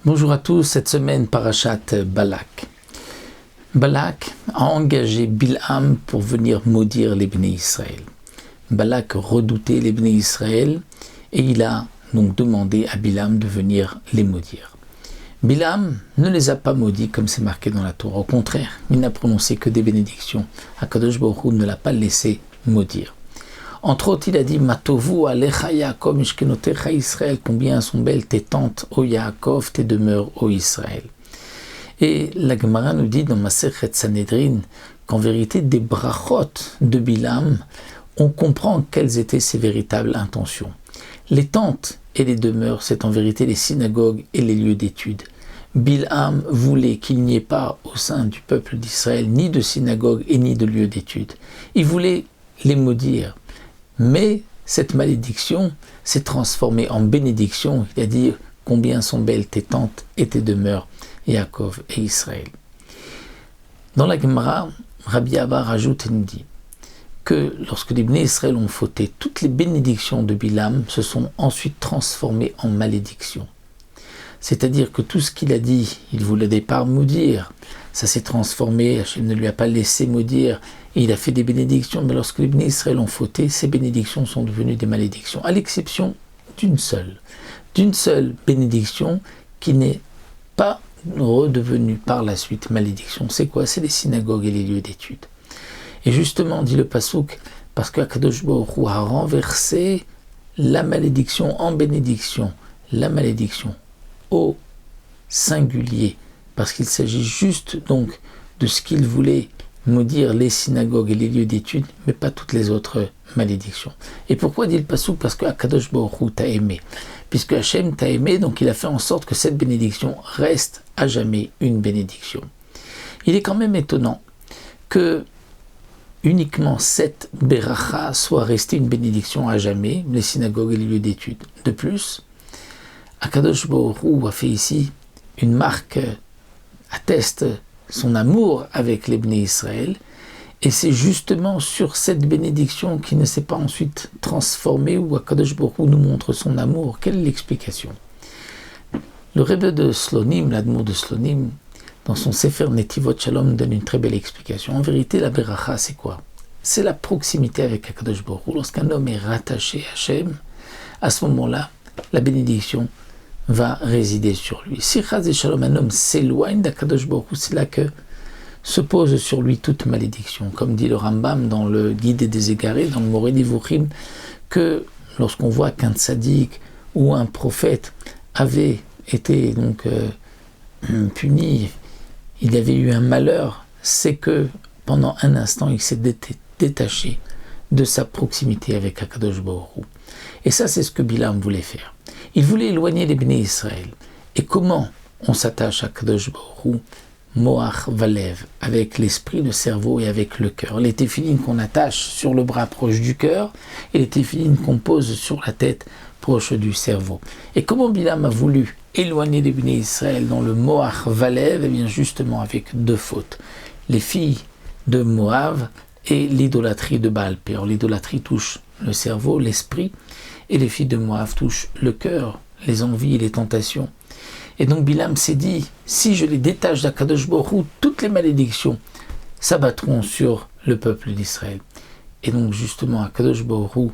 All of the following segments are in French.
Bonjour à tous, cette semaine Parashat Balak. Balak a engagé Bilham pour venir maudire les Bnei Israël. Balak redoutait les Bnei Israël et il a donc demandé à Bilham de venir les maudire. Bilham ne les a pas maudits comme c'est marqué dans la Torah. Au contraire, il n'a prononcé que des bénédictions. Akadosh Baruch Hu ne l'a pas laissé maudire. Entre autres, il a dit « Matovu alecha Yaakov mishkenotecha Israël » combien sont belles tes tentes, ô Yaakov, tes demeures, ô Israël. Et la Gemara nous dit dans Masechet Sanhedrin qu'en vérité, des brachot de Bilham, on comprend quelles étaient ses véritables intentions. Les tentes et les demeures, c'est en vérité les synagogues et les lieux d'études. Bilham voulait qu'il n'y ait pas au sein du peuple d'Israël ni de synagogue et ni de lieux d'études. Il voulait les maudire. Mais cette malédiction s'est transformée en bénédiction. Il a dit « Combien sont belles tes tentes et tes demeures, Yaakov et Israël ». Dans la Gemara, Rabbi Abba rajoute et nous dit que lorsque les Bnei Israël ont fauté, toutes les bénédictions de Bilham se sont ensuite transformées en malédictions. C'est-à-dire que tout ce qu'il a dit, il voulait au départ maudire, ça s'est transformé, Hachem ne lui a pas laissé maudire, et il a fait des bénédictions, mais lorsque les Bnei Israël ont fauté, ces bénédictions sont devenues des malédictions, à l'exception d'une seule bénédiction qui n'est pas redevenue par la suite malédiction. C'est quoi? C'est les synagogues et les lieux d'études. Et justement, dit le Passouk, parce qu'Akadosh Baruch Hu a renversé la malédiction en bénédiction, la malédiction au singulier, parce qu'il s'agit juste donc de ce qu'il voulait maudire les synagogues et les lieux d'études, mais pas toutes les autres malédictions. Et pourquoi dit le Passouk? Parce que Akadosh Baruch Hu t'a aimé. Puisque Hachem t'a aimé, donc il a fait en sorte que cette bénédiction reste à jamais une bénédiction. Il est quand même étonnant que uniquement cette beracha soit restée une bénédiction à jamais, les synagogues et les lieux d'études. De plus, Akadosh Baruch Hu a fait ici une marque, atteste son amour avec les Bnei Israël, et c'est justement sur cette bénédiction qui ne s'est pas ensuite transformée, où Akadosh Baruch Hu nous montre son amour. Quelle est l'explication? Le Rebbe de Slonim, l'Admour de Slonim, dans son Sefer Netivot Shalom, donne une très belle explication. En vérité, la beracha, c'est quoi? C'est la proximité avec Akadosh Baruch Hu. Lorsqu'un homme est rattaché à Hachem, à ce moment-là, la bénédiction va résider sur lui. Si Chaz et Shalom, un homme s'éloigne d'Akadosh Baruch Hu, c'est là que se pose sur lui toute malédiction. Comme dit le Rambam dans le Guide des Égarés, dans le Moreh Nevuchim, que lorsqu'on voit qu'un tzaddik ou un prophète avait été donc puni, il avait eu un malheur, c'est que pendant un instant, il s'est détaché de sa proximité avec Akadosh Baruch Hu. Et ça, c'est ce que Bilham voulait faire. Il voulait éloigner les Bnei Israël. Et comment on s'attache à Akadosh Baruch Hu? Moach Valev, avec l'esprit, le cerveau et avec le cœur. Les téphilines qu'on attache sur le bras proche du cœur et les téphilines qu'on pose sur la tête proche du cerveau. Et comment Bilham a voulu éloigner les Bnei Israël dans le Moach Valev? Eh bien justement avec deux fautes. Les filles de Moab et l'idolâtrie de Baal Péor. L'idolâtrie touche le cerveau, l'esprit, et les filles de Moab touchent le cœur, les envies et les tentations. Et donc Bilham s'est dit, si je les détache d'Akadosh Baruch Hu, toutes les malédictions s'abattront sur le peuple d'Israël. Et donc justement, Akadosh Baruch Hu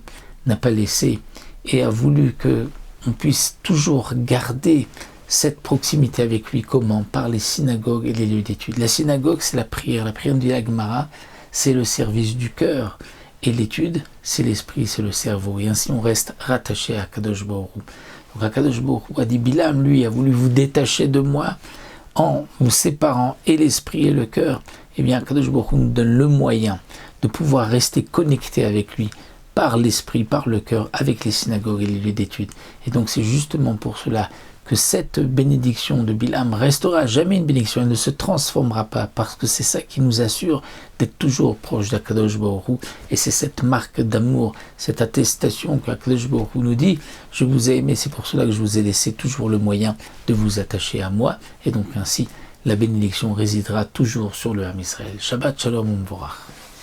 n'a pas laissé et a voulu qu'on puisse toujours garder cette proximité avec lui. Comment? Par les synagogues et les lieux d'études. La synagogue, c'est la prière. La prière de la Gemara, c'est le service du cœur. Et l'étude, c'est l'esprit, c'est le cerveau. Et ainsi, on reste rattaché à Akadosh Baruch Hu. Donc Akadosh Baruch Hu a dit, Bilham, lui, a voulu vous détacher de moi en vous séparant et l'esprit et le cœur. Eh bien, Akadosh Baruch Hu nous donne le moyen de pouvoir rester connecté avec lui par l'esprit, par le cœur, avec les synagogues et les lieux d'études. Et donc, c'est justement pour cela que cette bénédiction de Bilham restera jamais une bénédiction, elle ne se transformera pas, parce que c'est ça qui nous assure d'être toujours proche d'Akadosh Baruch Hu, et c'est cette marque d'amour, cette attestation qu'Akadosh Baruch Hu nous dit, je vous ai aimé, c'est pour cela que je vous ai laissé toujours le moyen de vous attacher à moi, et donc ainsi, la bénédiction résidera toujours sur le Ham Israël. Shabbat Shalom U'Mvorach.